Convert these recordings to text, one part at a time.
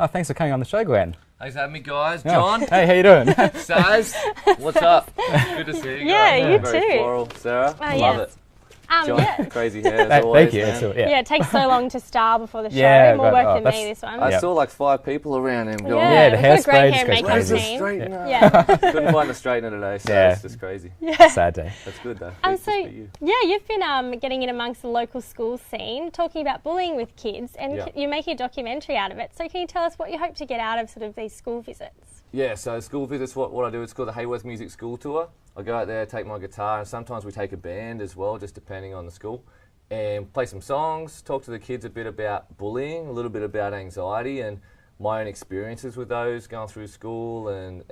Oh, thanks for coming on the show, Glenn. Thanks for having me, guys. Oh. John. Hey, how you doing? Saz. What's up? Good to see you guys. Yeah, you Very too. floral. Sarah. Love yes. it. John, Yeah. crazy hair as always. Thank you. Man. Excellent, Yeah, it takes so long to style before the show. Yeah, More but, work than that's- me, this one. I Yep. saw like 5 people around him going, Yeah, the we've got a hairspray great just hair goes makeup where's the crazy. team. straightener? Yeah. Couldn't find a straightener today, so Yeah. it's just crazy. Sad day. That's good though. So, you've been getting in amongst the local school scene, talking about bullying with kids, and Yeah. you're making a documentary out of it. So can you tell us what you hope to get out of sort of these school visits? Yeah, so school visits, what I do, it's called the Haworth Music School Tour. I go out there, take my guitar, and sometimes we take a band as well, just depending on the school, and play some songs, talk to the kids a bit about bullying, a little bit about anxiety, and my own experiences with those, going through school and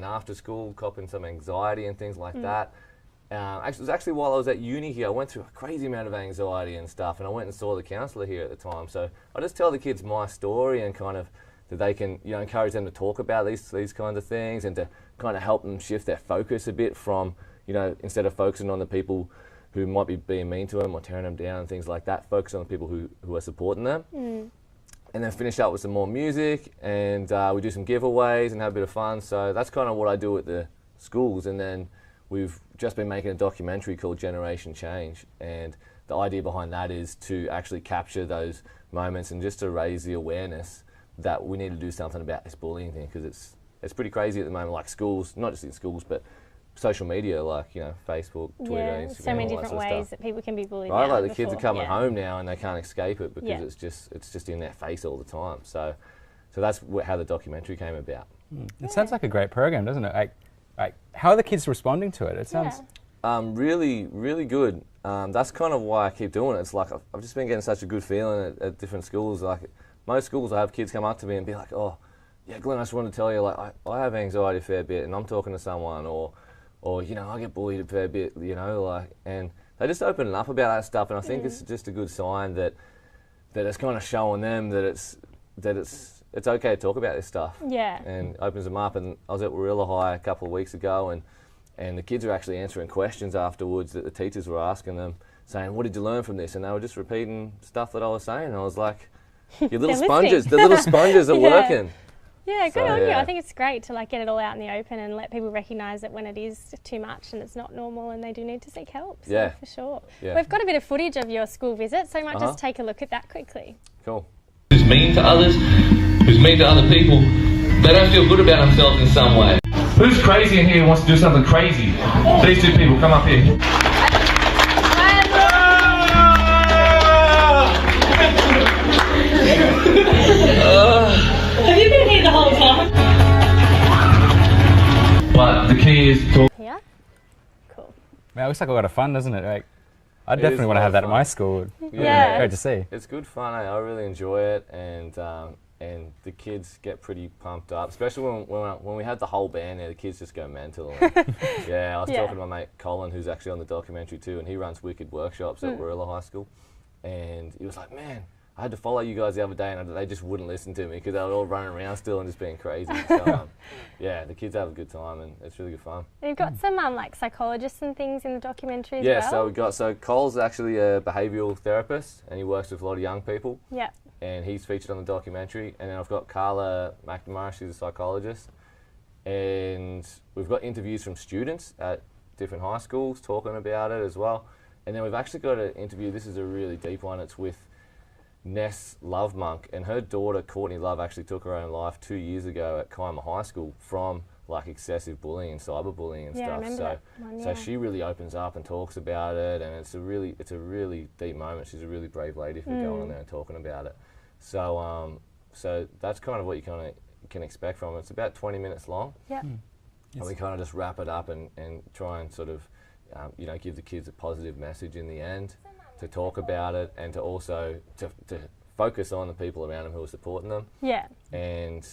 after school, copping some anxiety and things like that. It was actually while I was at uni here, I went through a crazy amount of anxiety and stuff, and I went and saw the counsellor here at the time. So I just tell the kids my story and kind of that they can, encourage them to talk about these kinds of things and to kind of help them shift their focus a bit from, instead of focusing on the people who might be being mean to them or tearing them down and things like that, focus on the people who are supporting them. And then finish up with some more music, and we do some giveaways and have a bit of fun. So that's kind of what I do at the schools. And then we've just been making a documentary called Generation Change, and the idea behind that is to actually capture those moments and just to raise the awareness that we need to do something about this bullying thing, because it's pretty crazy at the moment, like schools, not just in schools, but social media, like, Facebook, Twitter, Instagram, so many all that different sort of ways stuff. that people can be bullied. Right, now like the kids are before. coming home now and they can't escape it because Yeah. it's just in their face all the time. So that's how the documentary came about. It sounds like a great program, doesn't it? Like, how are the kids responding to it? It sounds... Really, really good. That's kind of why I keep doing it. It's like I've just been getting such a good feeling at different schools. Like most schools, I have kids come up to me and be like, "Oh, yeah, Glenn, I just wanted to tell you, like, I have anxiety a fair bit, and I'm talking to someone, or I get bullied a fair bit, and they just open up about that stuff, and I think it's just a good sign that it's kind of showing them that it's okay to talk about this stuff. Yeah. And opens them up. And I was at Warilla High a couple of weeks ago, and the kids are actually answering questions afterwards that the teachers were asking them, saying, "What did you learn from this?" And they were just repeating stuff that I was saying. And I was like, "Your little sponges, the little sponges are working." Yeah, good So, on you. yeah. I think it's great to get it all out in the open and let people recognise that when it is too much and it's not normal and they do need to seek help. So Yeah. for sure. Yeah. We've got a bit of footage of your school visit, so we might just take a look at that quickly. Cool. Who's mean to others, who's mean to other people, they don't feel good about themselves in some way. Who's crazy in here who wants to do something crazy? These two people, come up here. Have you been here the whole time? But the key is talk. Here? Cool. Man, it looks like a lot of fun, doesn't it? Like, I It is definitely a want to lot have of that at fun. my school. Yeah. Great to see. It's good fun. I really enjoy it, and the kids get pretty pumped up, especially when we had the whole band there. The kids just go mental. And, I was talking to my mate Colin, who's actually on the documentary too, and he runs Wicked workshops at Warilla High School, and he was like, "Man, I had to follow you guys the other day, and they just wouldn't listen to me because they were all running around still and just being crazy." So, the kids have a good time, and it's really good fun. And you've got some psychologists and things in the documentary as well. So Cole's actually a behavioural therapist, and he works with a lot of young people. Yeah. And he's featured on the documentary. And then I've got Carla McNamara, she's a psychologist. And we've got interviews from students at different high schools talking about it as well. And then we've actually got an interview, this is a really deep one, it's with Ness Lovemonk, and her daughter Courtney Love actually took her own life 2 years ago at Kaima High School from excessive bullying and cyberbullying and Yeah, I stuff. remember that one, So yeah. she really opens up and talks about it, and it's a really deep moment. She's a really brave lady for going on there and talking about it. So that's kind of what you can expect from it. It's about 20 minutes long. Yeah. And we kind of just wrap it up and try and sort of, give the kids a positive message in the end, to talk about it, and to also to focus on the people around them who are supporting them. Yeah. And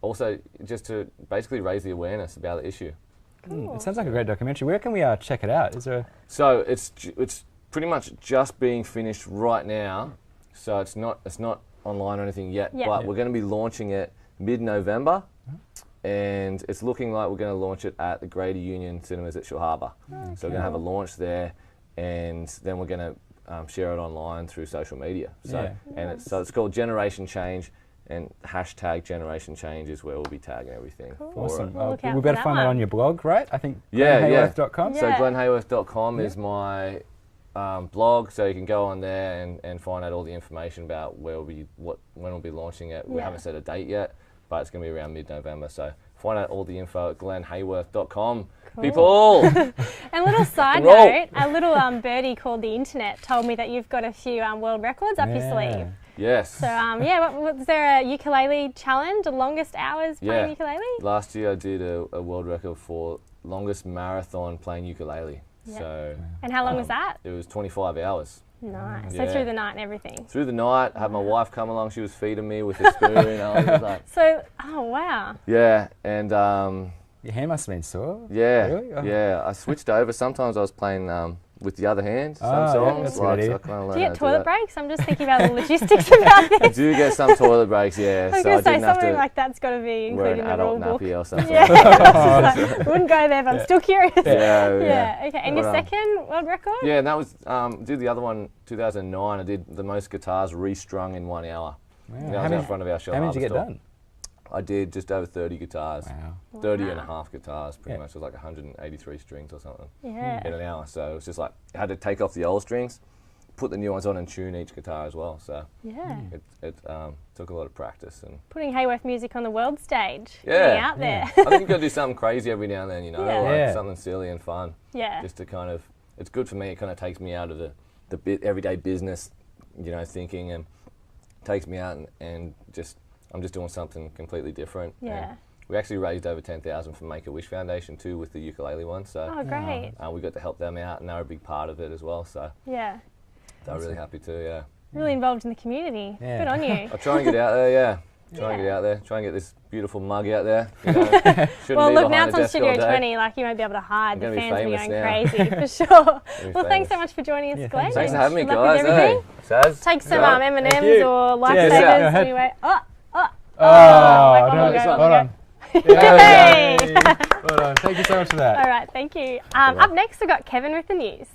also just to basically raise the awareness about the issue. It sounds like a great documentary. Where can we check it out? Is there? So it's pretty much just being finished right now. So it's not online or anything yet, but we're going to be launching it mid-November. And it's looking like we're going to launch it at the Greater Union Cinemas at Shore Harbour. So we're going to have a launch there, and then we're going to share it online through social media. So it's called Generation Change, and hashtag Generation Change is where we'll be tagging everything. Cool. for Awesome. it. We'll look out We for better that find that one. on your blog, right? I think Yeah, yeah. glenhaworth.com. Yeah. So glenhaworth.com is my blog, so you can go on there and find out all the information about when we'll be launching it. We Yeah. haven't set a date yet, but it's going to be around mid-November. So find out all the info at glenhaworth.com. Cool. People! And a little side Roll. note, a little birdie called the Internet told me that you've got a few world records up your sleeve. Yes. So yeah, was there a ukulele challenge, the longest hours playing Yeah. ukulele? Last year I did a world record for longest marathon playing ukulele. Yeah. So And how long was that? it was 25 hours. Nice. Yeah. So through the night and everything. Through the night, I had my wife come along, she was feeding me with a spoon. I was like, So, oh wow. yeah, and Your hand must have been sore. yeah, Really? Oh. yeah. I switched over. Sometimes I was playing with the other hand. Some Oh, yeah, songs, that's a good like, so idea. I kinda Do learned you how get to do toilet that. breaks? I'm just thinking about the logistics about I this. do get some toilet breaks, yeah. I was so I going to say didn't have something to like that's got to be wear included an in the rule adult book. nappy or something. Yeah, I was like, wouldn't go there, but I'm still curious. yeah, Yeah, okay. And your But, second world record? Yeah, and that was did the other one 2009. I did the most guitars restrung in 1 hour. Wow. That How was out many- front of our show. How many did you get Harvest done? I did just over 30 guitars. Wow. 30 and a Wow. half guitars, pretty Yeah. much. It was like 183 strings or something Yeah. in an hour. So it was just like, I had to take off the old strings, put the new ones on and tune each guitar as well. So Yeah. it took a lot of practice. And Putting Haworth music on the world stage. Yeah. Getting out there. I think you've got to do something crazy every now and then, you know, Yeah. like Yeah. something silly and fun. Yeah. Just to kind of, it's good for me. It kind of takes me out of the everyday business, you know, thinking, and takes me out and just, I'm just doing something completely different. Yeah. And we actually raised over 10,000 for Make-A-Wish Foundation too with the ukulele one. So Oh, great. we got to help them out, and they're a big part of it as well. So Yeah. they're really happy too. Yeah. Really involved in the community. Yeah. Good on you. I try and get out there. Yeah. Try and Yeah. get out there. Try and get this beautiful mug out there. You know, shouldn't Well, be look, behind now a it's on desk all Studio day. 20, like you won't be able to hide. I'm The gonna be fans will be famous going now. crazy, for sure. Be Well, thanks famous. so much for joining us, Yeah, Glenn. Thanks for having me, Good luck with guys. Hey, everything. Saz. Take some Right. M&Ms you. or Cheers. lifesavers Yeah, go anyway. Oh, Oh, like, no, oh, this go, one. oh, Hold on. Hey! Yay. Well done. Thank you so much for that. All right, thank you. Up next, we've got Kevin with the news.